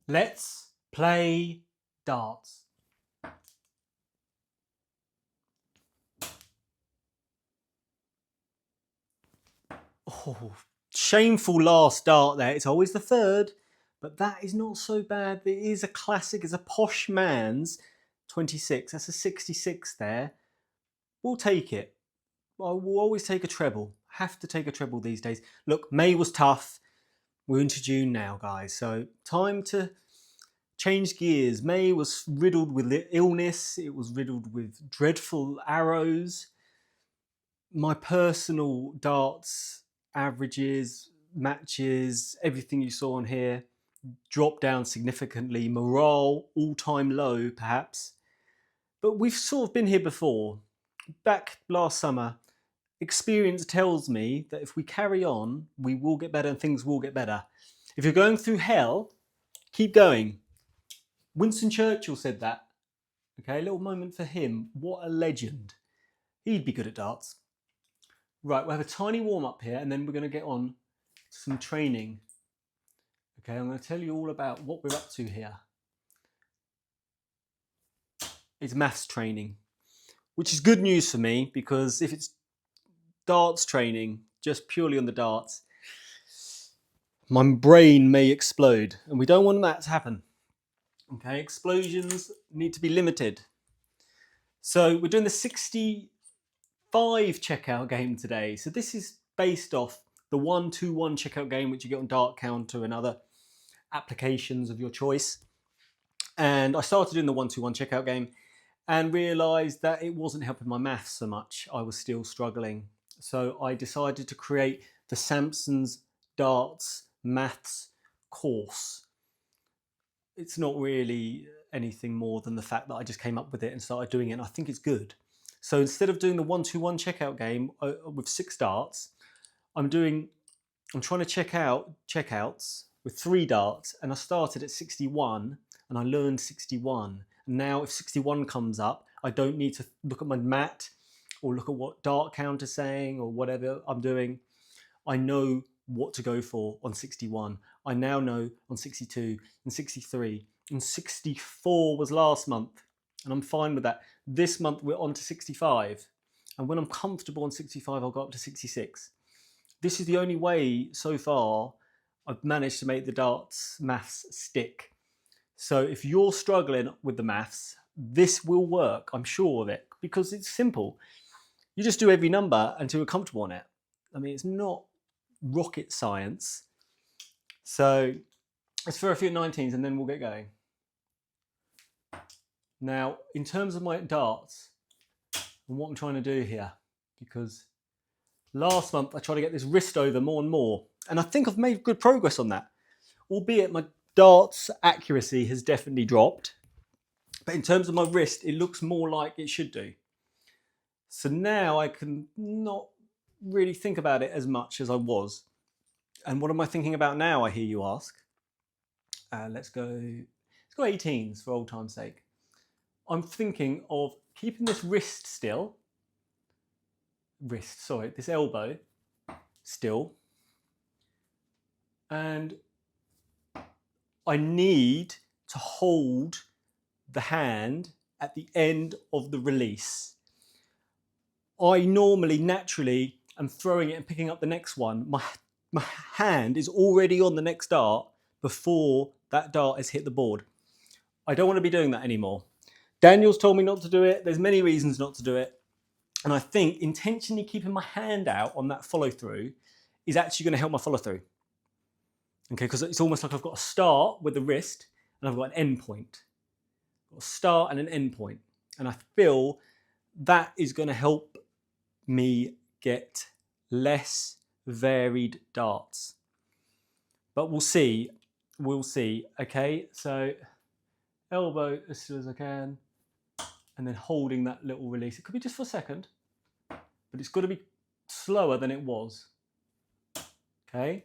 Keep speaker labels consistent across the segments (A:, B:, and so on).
A: Let's play darts. Oh, shameful last dart there. It's always the third, but that is not so bad. It is a classic. It's a posh man's 26. That's a 66 there. We'll take it. We'll always take a treble. Have to take a treble these days. Look, May was tough. We're into June now, guys. So time to change gears. May was riddled with illness. It was riddled with dreadful arrows. My personal darts averages, matches, everything you saw on here dropped down significantly. Morale, all-time low, perhaps. But we've sort of been here before. Back last summer, experience tells me that if we carry on, we will get better and things will get better. If you're going through hell, keep going. Winston Churchill said that. Okay, a little moment for him. What a legend. He'd be good at darts. Right, we'll have a tiny warm up here and then we're going to get on to some training. Okay, I'm going to tell you all about what we're up to here. It's maths training, which is good news for me because if it's darts training, just purely on the darts, my brain may explode and we don't want that to happen. Okay, explosions need to be limited. So we're doing the 65 checkout game today. So this is based off the 1-2-1 checkout game, which you get on DartCounter and other applications of your choice. And I started doing the 1-2-1 checkout game and realised that it wasn't helping my maths so much. I was still struggling. So I decided to create the Samson's Darts maths course. It's not really anything more than the fact that I just came up with it and started doing it, and I think it's good. So instead of doing the 1-2-1 checkout game with 6 darts, I'm trying to check out checkouts with 3 darts, and I started at 61 and I learned 61. And now if 61 comes up, I don't need to look at my mat or look at what DartCounter's saying or whatever I'm doing. I know what to go for on 61. I now know on 62 and 63 and 64 was last month, and I'm fine with that. This month we're on to 65, and when I'm comfortable on 65 I'll go up to 66. This is the only way so far I've managed to make the darts maths stick. So if you're struggling with the maths, this will work, I'm sure of it, because it's simple. You just do every number until you're comfortable on it. I mean, it's not rocket science. So let's throw a few 19s and then we'll get going. Now, in terms of my darts and what I'm trying to do here, because last month I tried to get this wrist over more and more, and I think I've made good progress on that, albeit my darts accuracy has definitely dropped. But in terms of my wrist, it looks more like it should do. So now I can not really think about it as much as I was. And what am I thinking about now, I hear you ask? Let's go 18s for old time's sake. I'm thinking of keeping this wrist still. This elbow still. And I need to hold the hand at the end of the release. I normally, naturally, am throwing it and picking up the next one. My hand is already on the next dart before that dart has hit the board. I don't want to be doing that anymore. Daniel's told me not to do it. There's many reasons not to do it. And I think intentionally keeping my hand out on that follow through is actually going to help my follow through. Okay, because it's almost like I've got a start with the wrist and I've got an end point. I've got a start and an end point. And I feel that is going to help me get less varied darts. But we'll see. Okay, so elbow as soon as I can, and then holding that little release. It could be just for a second, but it's got to be slower than it was. Okay,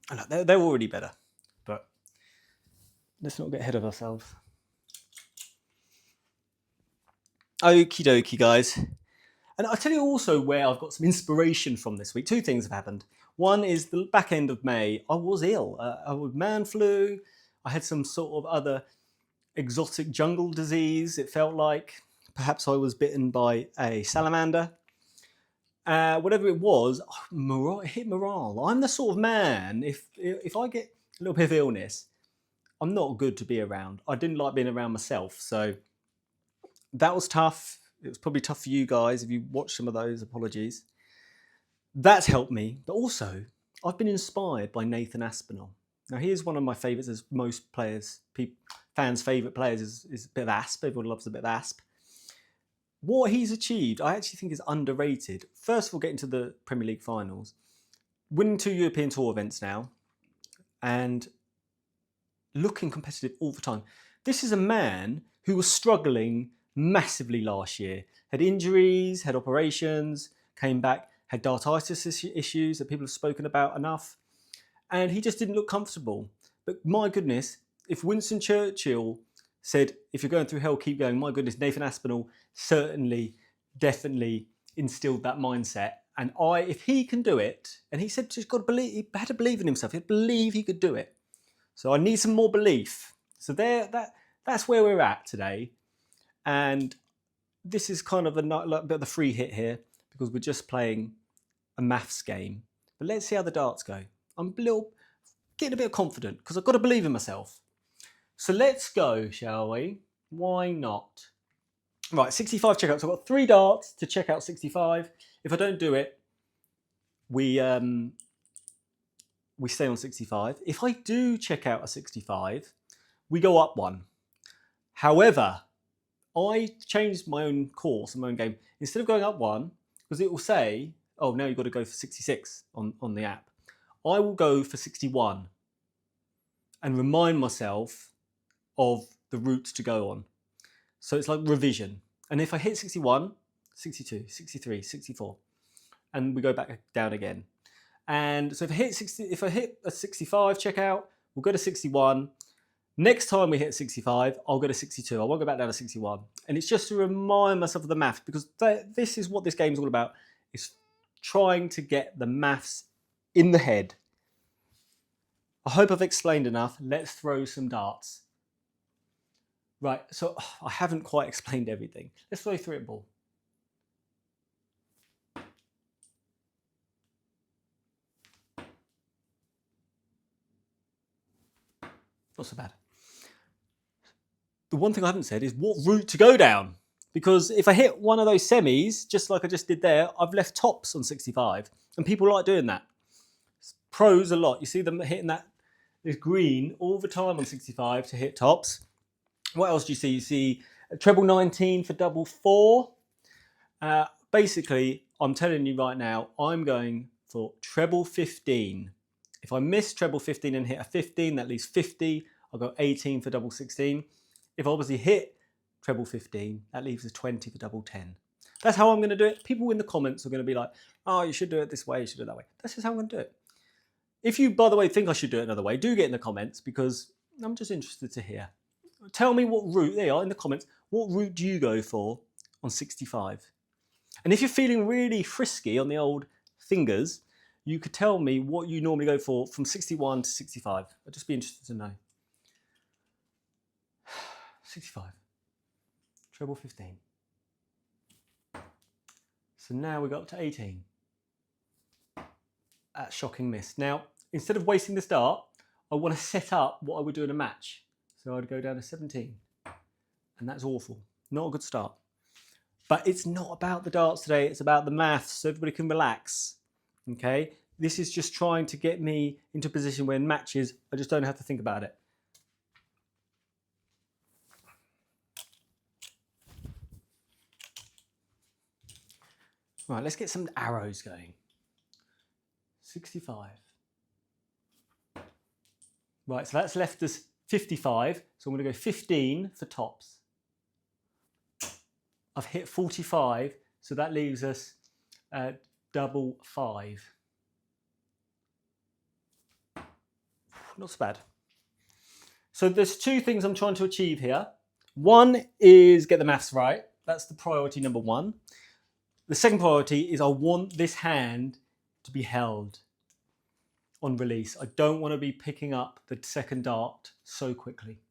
A: and they're already better, but let's not get ahead of ourselves. Okie dokie, guys. And I'll tell you also where I've got some inspiration from this week. 2 things have happened. One is the back end of May, I was ill. I was man flu. I had some sort of other exotic jungle disease, it felt like. Perhaps I was bitten by a salamander. Whatever it was, it hit morale. I'm the sort of man, if I get a little bit of illness, I'm not good to be around. I didn't like being around myself, so that was tough. It was probably tough for you guys if you watched some of those, apologies. That's helped me, but also I've been inspired by Nathan Aspinall. Now here's one of my favourites, as most players, fans' favourite players is a bit of Asp. Everyone loves a bit of Asp. What he's achieved, I actually think is underrated. First of all, getting to the Premier League finals, winning 2 European Tour events now, and looking competitive all the time. This is a man who was struggling massively last year. Had injuries, had operations, came back, had dartitis issues that people have spoken about enough. And he just didn't look comfortable. But my goodness, if Winston Churchill said, if you're going through hell, keep going, my goodness, Nathan Aspinall certainly, definitely instilled that mindset. And if he can do it, and he said he's got to believe, he had to believe in himself, he had to believe he could do it. So I need some more belief. So that's where we're at today. And this is kind of a bit of the free hit here, because we're just playing a maths game. But let's see how the darts go. I'm getting a bit confident, because I've got to believe in myself. So let's go, shall we? Why not? Right, 65 checkouts. So I've got 3 darts to check out 65. If I don't do it, we stay on 65. If I do check out a 65, we go up 1. However, I changed my own course, my own game. Instead of going up 1, because it will say, oh, now you've got to go for 66 on the app. I will go for 61 and remind myself of the routes to go on. So it's like revision. And if I hit 61, 62, 63, 64, and we go back down again. And so if I hit a 65 checkout, we'll go to 61. Next time we hit 65, I'll go to 62. I won't go back down to 61. And it's just to remind myself of the maths, because this is what this game is all about, is trying to get the maths in the head. I hope I've explained enough. Let's throw some darts. Right, so I haven't quite explained everything. Let's throw 3 at ball. Not so bad. The one thing I haven't said is what route to go down. Because if I hit one of those semis, just like I just did there, I've left tops on 65. And people like doing that. Pros a lot. You see them hitting this green all the time on 65 to hit tops. What else do you see? You see treble 19 for double 4. Basically, I'm telling you right now, I'm going for treble 15. If I miss treble 15 and hit a 15, that leaves 50. I'll go 18 for double 16. If I obviously hit treble 15, that leaves us 20 for double 10. That's how I'm going to do it. People in the comments are going to be like, oh, you should do it this way, you should do it that way. That's just how I'm going to do it. If you, by the way, think I should do it another way, do get in the comments, because I'm just interested to hear. Tell me what route, there you are in the comments, what route do you go for on 65? And if you're feeling really frisky on the old fingers, you could tell me what you normally go for from 61 to 65. I'd just be interested to know. 65. Treble 15. So now we got up to 18. That's shocking miss. Now, instead of wasting this dart, I want to set up what I would do in a match. So I'd go down to 17. And that's awful. Not a good start. But it's not about the darts today. It's about the maths, so everybody can relax. Okay? This is just trying to get me into a position where in matches, I just don't have to think about it. Right, let's get some arrows going. 65. Right, so that's left us 55. So I'm going to go 15 for tops. I've hit 45, so that leaves us double 5. Not so bad. So there's 2 things I'm trying to achieve here. One is get the maths right. That's the priority number 1. The second priority is I want this hand to be held. on release. I don't want to be picking up the second dart so quickly.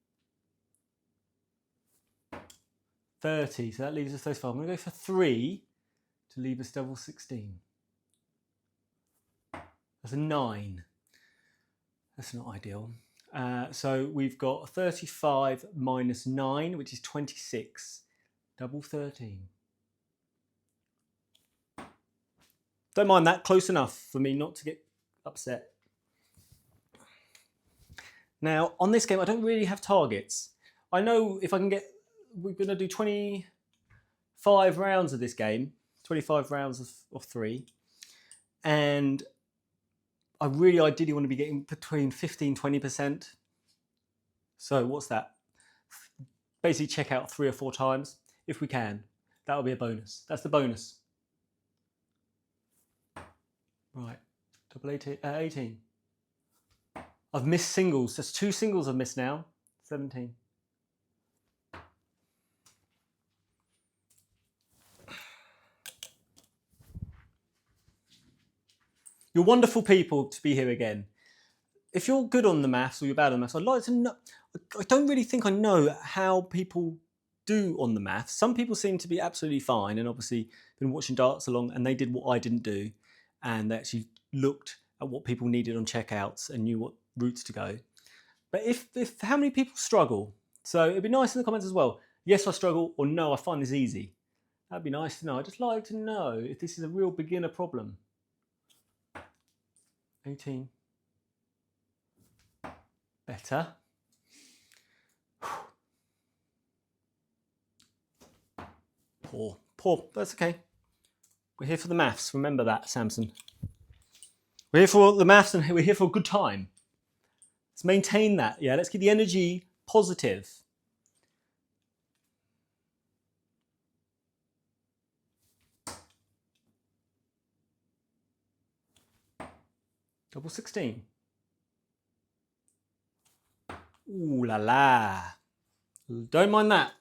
A: 30, so that leaves us 35. I'm going to go for 3 to leave us double 16. That's a 9. That's not ideal. So we've got 35 minus 9, which is 26. Double 13. Don't mind that, close enough for me not to get upset. Now, on this game, I don't really have targets. I know if I can get, we're going to do 25 rounds of this game, 25 rounds of 3. And I really ideally want to be getting between 15-20%. So what's that? Basically check out 3 or 4 times if we can. That'll be a bonus. That's the bonus. Right, double 18. I've missed singles. There's 2 singles I've missed now. 17. You're wonderful people to be here again. If you're good on the maths or you're bad on the maths, I'd like to know. I don't really think I know how people do on the maths. Some people seem to be absolutely fine and obviously been watching darts along and they did what I didn't do and they actually looked at what people needed on checkouts and knew what routes to go. But if how many people struggle? So it'd be nice in the comments as well. Yes, I struggle, or no, I find this easy. That'd be nice to know. I'd just like to know if this is a real beginner problem. 18. Better. Poor, that's okay. We're here for the maths, remember that, Samson. We're here for the maths and we're here for a good time. Let's maintain that, yeah, let's keep the energy positive. Double 16. Ooh la la. Don't mind that.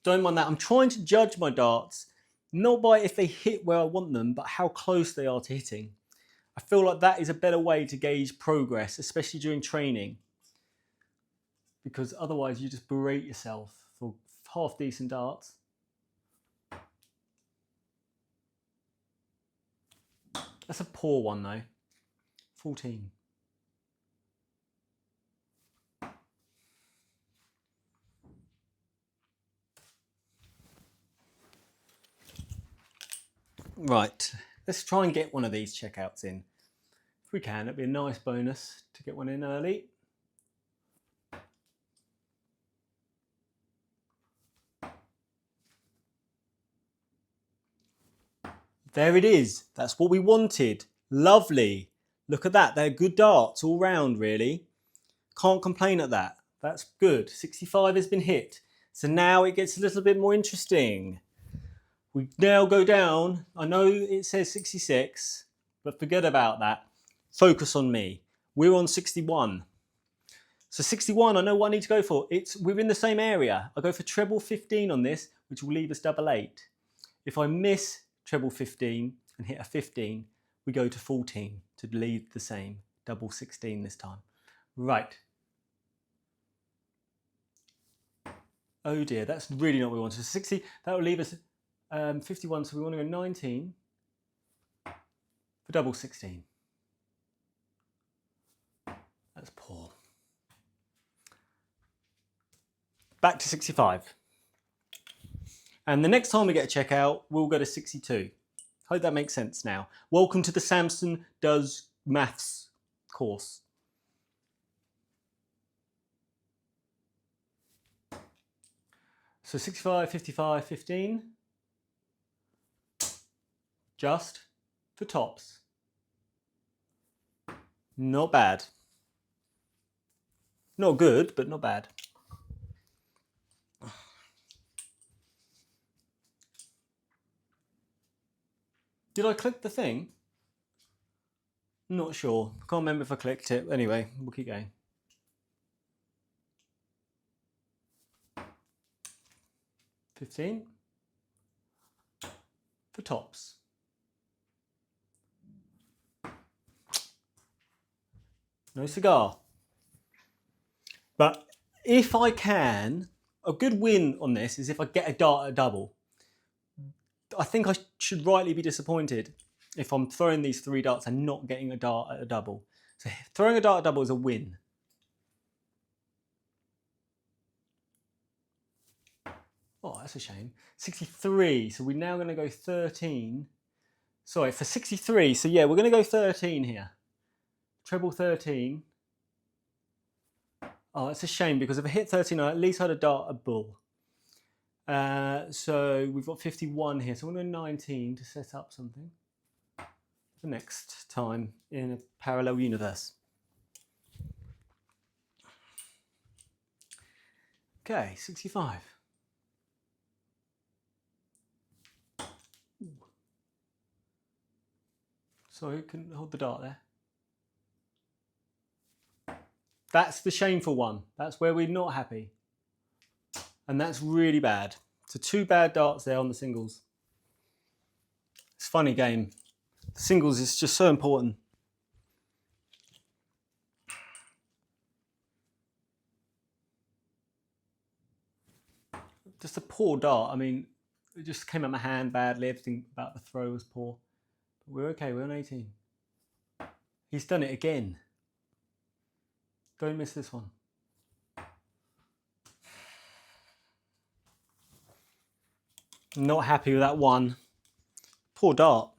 A: Don't mind that. I'm trying to judge my darts, not by if they hit where I want them, but how close they are to hitting. I feel like that is a better way to gauge progress, especially during training. Because otherwise you just berate yourself for half decent darts. That's a poor one though. 14. Right, let's try and get one of these checkouts in. If we can, it'd be a nice bonus to get one in early. There it is. That's what we wanted. Lovely. Look at that. They're good darts all round, really. Can't complain at that. That's good. 65 has been hit. So now it gets a little bit more interesting. We now go down. I know it says 66, but forget about that. Focus on me. We're on 61. So 61, I know what I need to go for. We're in the same area. I go for treble 15 on this, which will leave us double 8. If I miss treble 15 and hit a 15, we go to 14 to leave the same. Double 16 this time. Right. Oh dear, that's really not what we want. So 60, that will leave us 51, so we want to go 19 for double 16. That's poor. Back to 65. And the next time we get a checkout, we'll go to 62. Hope that makes sense now. Welcome to the Samson Does Maths course. So 65, 55, 15. Just for tops. Not bad. Not good, but not bad. Did I click the thing? Not sure. Can't remember if I clicked it. Anyway, we'll keep going. $15 for tops. No cigar. But if I can, a good win on this is if I get a dart at a double. I think I should rightly be disappointed if I'm throwing these 3 darts and not getting a dart at a double. So throwing a dart at a double is a win. Oh, that's a shame. 63, so we're now going to go 13. Sorry, for 63, so yeah, we're going to go 13 here. Treble 13. Oh, that's a shame because if I hit 13, I at least had a dart at bull. So we've got 51 here, so I'm going to 19 to set up something for next time in a parallel universe. Okay, 65. Ooh. Sorry, couldn't hold the dart there. That's the shameful one. That's where we're not happy. And that's really bad. So 2 bad darts there on the singles. It's a funny game. The singles is just so important. Just a poor dart. I mean, it just came out my hand badly. Everything about the throw was poor. But we're okay, we're on 18. He's done it again. Don't miss this one. Not happy with that one. Poor dart.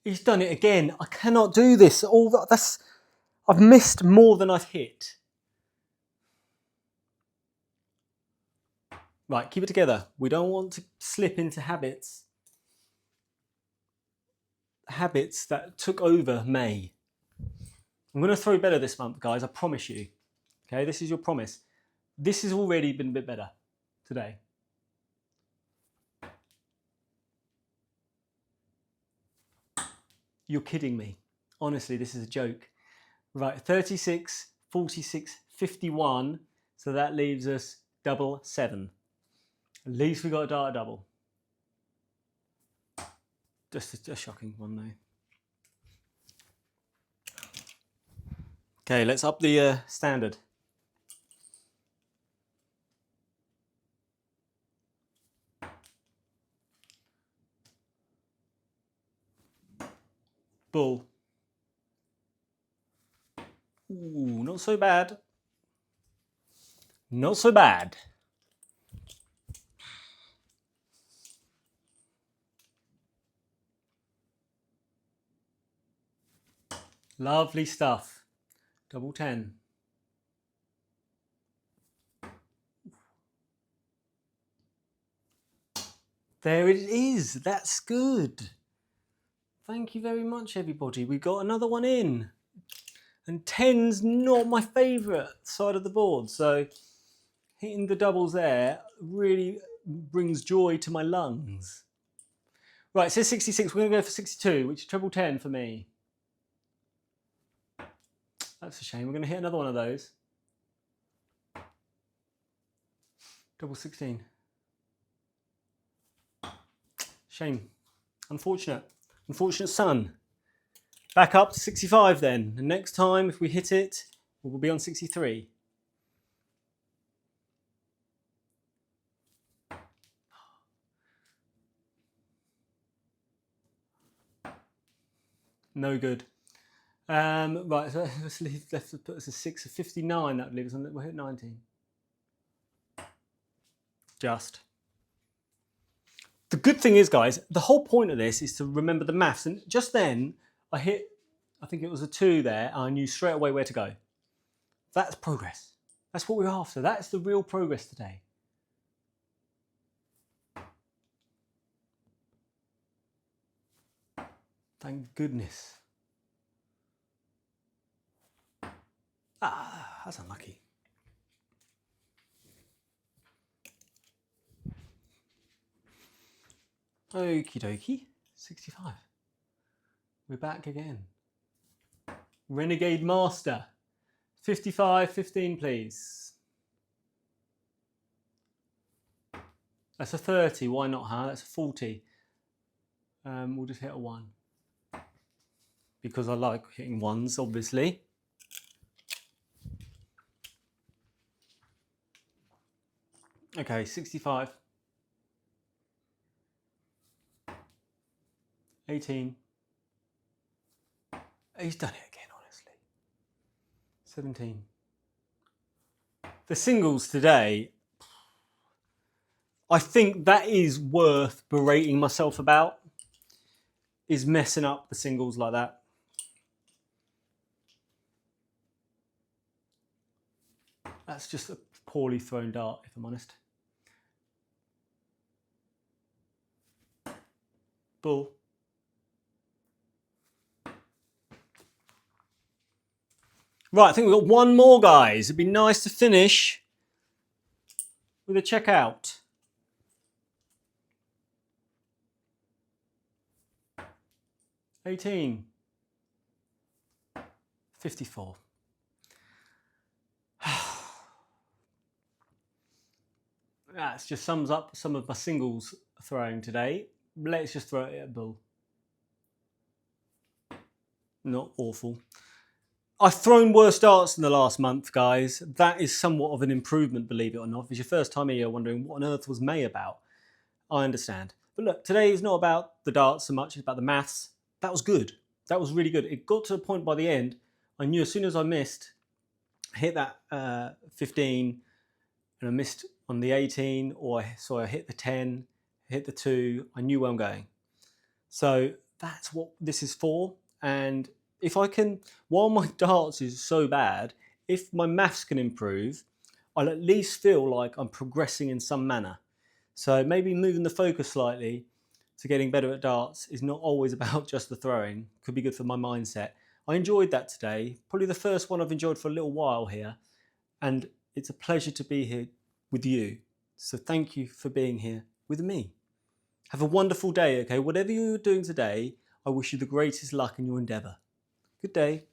A: He's done it again. I cannot do this. I've missed more than I've hit. Right, keep it together. We don't want to slip into habits that took over May. I'm going to throw better this month, guys. I promise you. Okay, this is your promise. This has already been a bit better today. You're kidding me. Honestly, this is a joke. Right, 36, 46, 51. So that leaves us double 7. At least we got a dart double. Just a shocking one though. Okay, let's up the standard. Bull. Ooh, not so bad. Not so bad. Lovely stuff. Double 10. There it is. That's good. Thank you very much, everybody. We got another one in. And 10's not my favourite side of the board. So hitting the doubles there really brings joy to my lungs. Right, it says 66. We're going to go for 62, which is treble 10 for me. That's a shame. We're going to hit another one of those. Double 16. Shame. Unfortunate. Unfortunate son. Back up to 65 then. And next time, if we hit it, we'll be on 63. No good. Right, so let's put us a 6 of 59. That would leave us on. We'll hit 19. Just. The good thing is, guys, the whole point of this is to remember the maths. And just then, I hit, I think it was a 2 there, and I knew straight away where to go. That's progress. That's what we're after. That's the real progress today. Thank goodness. Ah, that's unlucky. Okie dokie. 65. We're back again. Renegade Master. 55, 15, please. That's a 30, why not, huh? That's a 40. We'll just hit a 1. Because I like hitting 1s, obviously. Okay, 65. 18. He's done it again, honestly. 17. The singles today, I think that is worth berating myself about, is messing up the singles like that. That's just a poorly thrown dart, if I'm honest. Bull. Right, I think we've got one more, guys. It'd be nice to finish with a checkout. 18. 54. That just sums up some of my singles throwing today. Let's just throw it at bull. Not awful. I've thrown worse darts in the last month, guys. That is somewhat of an improvement, believe it or not. If it's your first time here wondering what on earth was May about, I understand. But look, today is not about the darts so much, it's about the maths. That was good. That was really good. It got to the point by the end, I knew as soon as I missed, hit that 15, and I missed on the 18, or so I hit the 10, hit the 2, I knew where I'm going. So that's what this is for. And if I can, while my darts is so bad, if my maths can improve, I'll at least feel like I'm progressing in some manner. So maybe moving the focus slightly to getting better at darts is not always about just the throwing. Could be good for my mindset. I enjoyed that today. Probably the first one I've enjoyed for a little while here. And it's a pleasure to be here with you. So thank you for being here with me. Have a wonderful day, okay? Whatever you're doing today, I wish you the greatest luck in your endeavour. Good day.